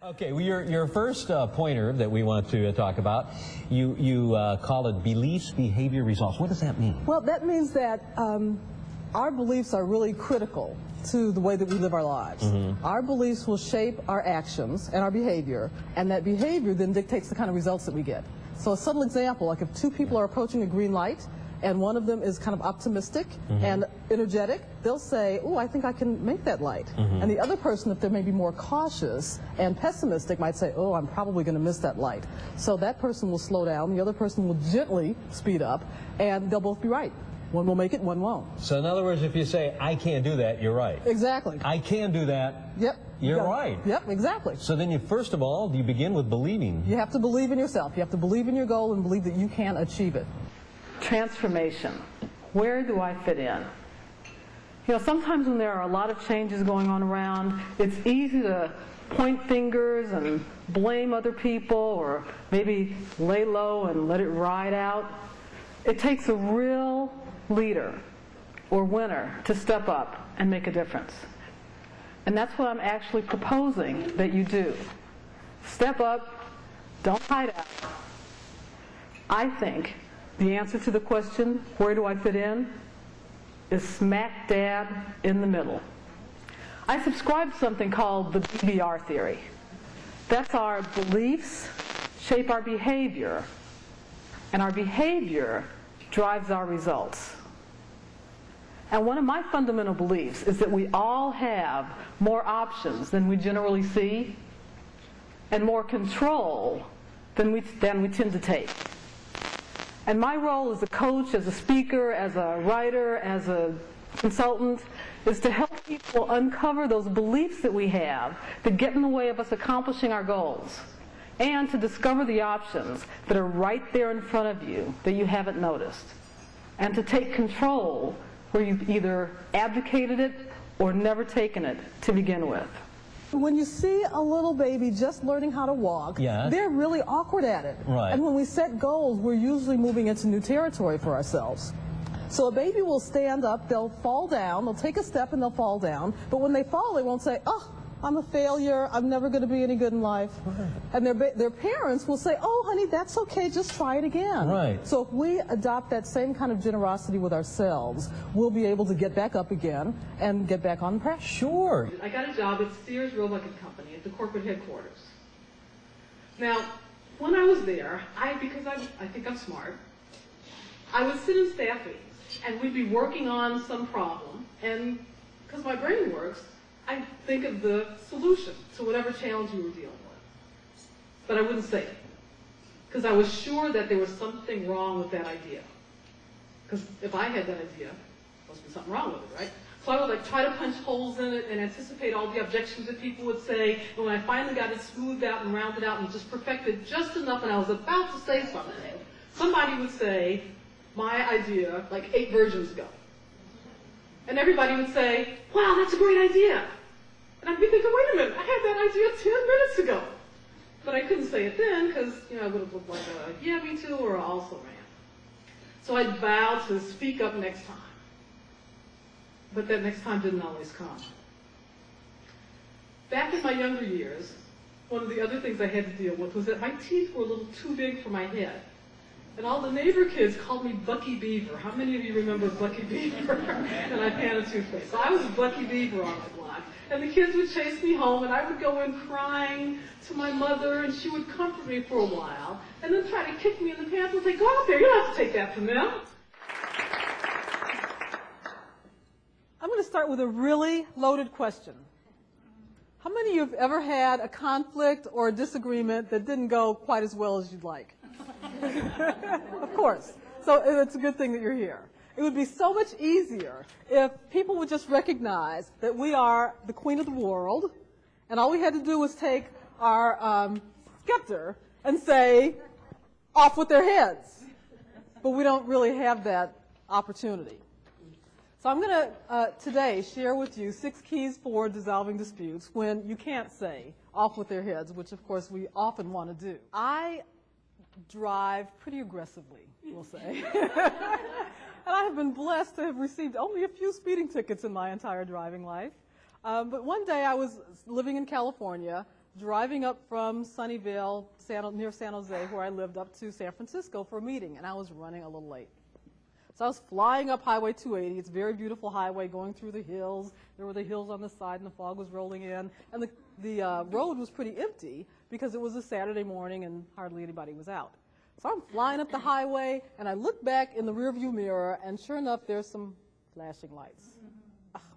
Okay, well, your first pointer that we want to talk about, you call it beliefs, behavior, results. What does that mean? Well, that means that our beliefs are really critical to the way that we live our lives. Mm-hmm. Our beliefs will shape our actions and our behavior, and that behavior then dictates the kind of results that we get. So a subtle example, like if two people are approaching a green light, and one of them is kind of optimistic and energetic, they'll say, oh, I think I can make that light. And the other person, if they're maybe more cautious and pessimistic, might say, oh, I'm probably going to miss that light. So that person will slow down, the other person will gently speed up, and they'll both be right. One will make it, one won't. So in other words, if you say, I can't do that, you're right. Exactly. I can do that. Yep. You're right. Yep, exactly. So then you, first of all, you begin with believing. You have to believe in yourself. You have to believe in your goal and believe that you can achieve it. Transformation. Where do I fit in? You know, sometimes when there are a lot of changes going on around, it's easy to point fingers and blame other people, or maybe lay low and let it ride out. It takes a real leader or winner to step up and make a difference. And that's what I'm actually proposing that you do. Step up, don't hide out. I think the answer to the question, where do I fit in, is smack dab in the middle. I subscribe to something called the BBR theory. That's our beliefs shape our behavior, and our behavior drives our results. And one of my fundamental beliefs is that we all have more options than we generally see, and more control than we tend to take. And my role as a coach, as a speaker, as a writer, as a consultant, is to help people uncover those beliefs that we have that get in the way of us accomplishing our goals, and to discover the options that are right there in front of you that you haven't noticed, and to take control where you've either abdicated it or never taken it to begin with. When you see a little baby just learning how to walk, they're really awkward at it. Right. And when we set goals, we're usually moving into new territory for ourselves. So a baby will stand up, they'll fall down, they'll take a step and they'll fall down, but when they fall, they won't say, oh, I'm a failure, I'm never going to be any good in life. Right. And their parents will say, oh, honey, that's okay, just try it again. Right. So if we adopt that same kind of generosity with ourselves, we'll be able to get back up again and get back on track. Sure. I got a job at Sears Roebuck & Company at the corporate headquarters. Now, when I was there, because I think I'm smart, I would sit in staff meetings, and we'd be working on some problem, and because my brain works, I think of the solution to whatever challenge we were dealing with. But I wouldn't say it, because I was sure that there was something wrong with that idea. Because if I had that idea, there must be something wrong with it, right? So I would try to punch holes in it and anticipate all the objections that people would say. And when I finally got it smoothed out and rounded out and just perfected just enough, and I was about to say something, somebody would say, my idea, like 8 versions ago. And everybody would say, wow, that's a great idea. And I'd be thinking, wait a minute, I had that idea 10 minutes ago. But I couldn't say it then because, I would have looked like a yeah, me too, or a also ran. So I vowed to speak up next time. But that next time didn't always come. Back in my younger years, one of the other things I had to deal with was that my teeth were a little too big for my head. And all the neighbor kids called me Bucky Beaver. How many of you remember Bucky Beaver? And I had a toothpaste. So I was Bucky Beaver on the block. And the kids would chase me home, and I would go in crying to my mother, and she would comfort me for a while, and then try to kick me in the pants and say, go out there, you don't have to take that from them. I'm going to start with a really loaded question. How many of you have ever had a conflict or a disagreement that didn't go quite as well as you'd like? Of course. So it's a good thing that you're here. It would be so much easier if people would just recognize that we are the queen of the world, and all we had to do was take our scepter and say, off with their heads. But we don't really have that opportunity. So I'm going to today share with you 6 keys for dissolving disputes when you can't say off with their heads, which of course we often want to do. I drive pretty aggressively, we'll say. And I have been blessed to have received only a few speeding tickets in my entire driving life. But one day I was living in California, driving up from Sunnyvale, near San Jose, where I lived, up to San Francisco for a meeting, and I was running a little late. So I was flying up Highway 280. It's a very beautiful highway going through the hills. There were the hills on the side, and the fog was rolling in. And the road was pretty empty because it was a Saturday morning and hardly anybody was out. So I'm flying up the highway, and I look back in the rearview mirror, and sure enough, there's some flashing lights.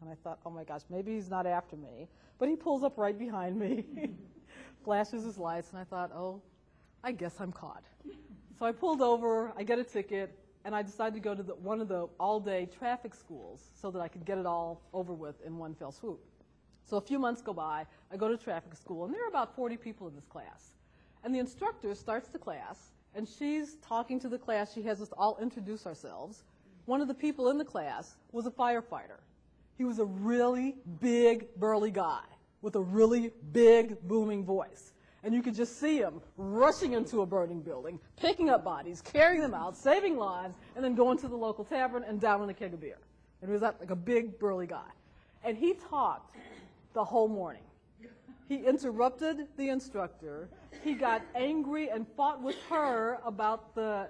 And I thought, oh my gosh, maybe he's not after me. But he pulls up right behind me, flashes his lights, and I thought, oh, I guess I'm caught. So I pulled over, I get a ticket, and I decided to go to one of the all-day traffic schools so that I could get it all over with in one fell swoop. So a few months go by, I go to traffic school, and there are about 40 people in this class. And the instructor starts the class, and she's talking to the class. She has us all introduce ourselves. One of the people in the class was a firefighter. He was a really big, burly guy with a really big, booming voice. And you could just see him rushing into a burning building, picking up bodies, carrying them out, saving lives, and then going to the local tavern and downing a keg of beer. And he was like a big, burly guy. And he talked the whole morning. He interrupted the instructor. He got angry and fought with her about the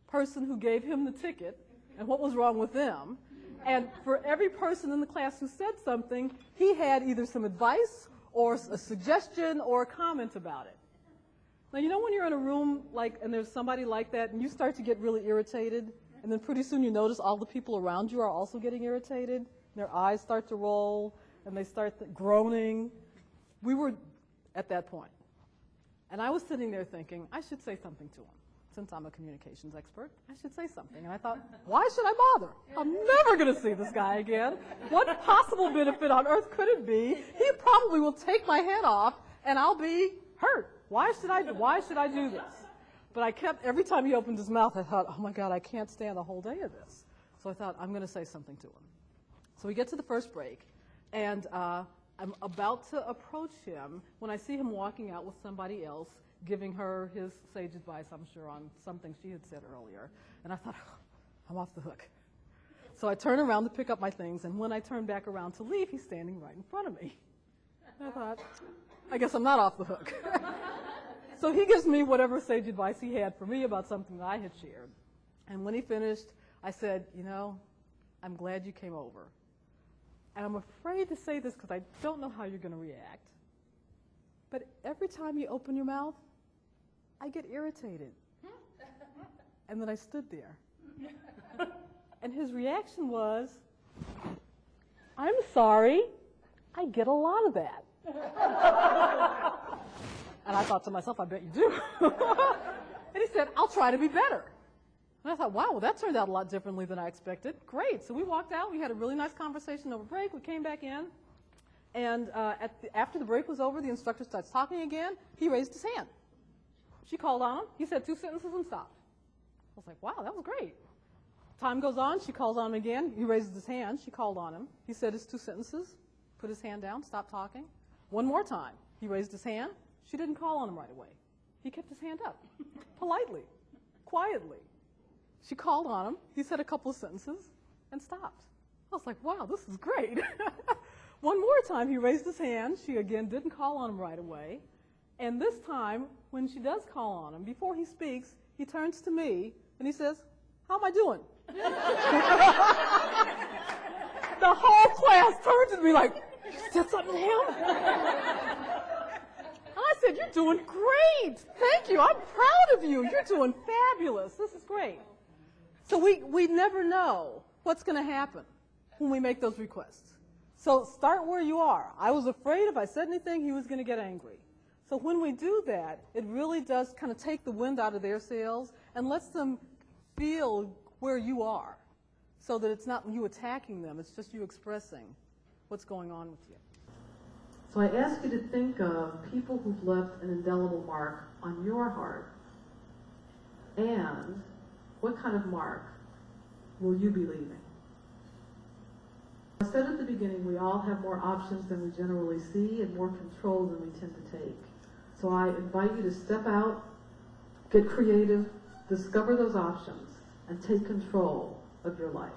person who gave him the ticket and what was wrong with them. And for every person in the class who said something, he had either some advice or a suggestion or a comment about it. Now, you know when you're in a room and there's somebody like that and you start to get really irritated, and then pretty soon you notice all the people around you are also getting irritated, and their eyes start to roll, and they start groaning. We were at that point. And I was sitting there thinking, I should say something to him. Since I'm a communications expert, I should say something. And I thought, why should I bother? I'm never going to see this guy again. What possible benefit on earth could it be? He probably will take my head off, and I'll be hurt. Why should I do this? But I kept, every time he opened his mouth, I thought, oh my God, I can't stand the whole day of this. So I thought, I'm going to say something to him. So we get to the first break, and I'm about to approach him when I see him walking out with somebody else, giving her his sage advice, I'm sure, on something she had said earlier. And I thought, I'm off the hook. So I turn around to pick up my things, and when I turn back around to leave, he's standing right in front of me. And I thought, I guess I'm not off the hook. So he gives me whatever sage advice he had for me about something that I had shared. And when he finished, I said, you know, I'm glad you came over. And I'm afraid to say this because I don't know how you're going to react. But every time you open your mouth, I get irritated. And then I stood there. And his reaction was, I'm sorry, I get a lot of that. And I thought to myself, I bet you do. And he said, I'll try to be better. And I thought, wow, well, that turned out a lot differently than I expected. Great. So we walked out. We had a really nice conversation over break. We came back in. And after the break was over, the instructor starts talking again. He raised his hand. She called on him. He said 2 sentences and stopped. I was like, wow, that was great. Time goes on. She calls on him again. He raises his hand. She called on him. He said his 2 sentences, put his hand down, stopped talking. One more time. He raised his hand. She didn't call on him right away. He kept his hand up, politely, quietly. She called on him. He said a couple of sentences and stopped. I was like, wow, this is great. One more time, he raised his hand. She again didn't call on him right away. And this time, when she does call on him, before he speaks, he turns to me and he says, how am I doing? The whole class turns to me like, you said something to him? I said, you're doing great. Thank you. I'm proud of you. You're doing fabulous. This is great. So we never know what's going to happen when we make those requests. So start where you are. I was afraid if I said anything, he was going to get angry. So when we do that, it really does kind of take the wind out of their sails and lets them feel where you are so that it's not you attacking them. It's just you expressing what's going on with you. So I ask you to think of people who've left an indelible mark on your heart. And what kind of mark will you be leaving? I said at the beginning, we all have more options than we generally see and more control than we tend to take. So I invite you to step out, get creative, discover those options, and take control of your life.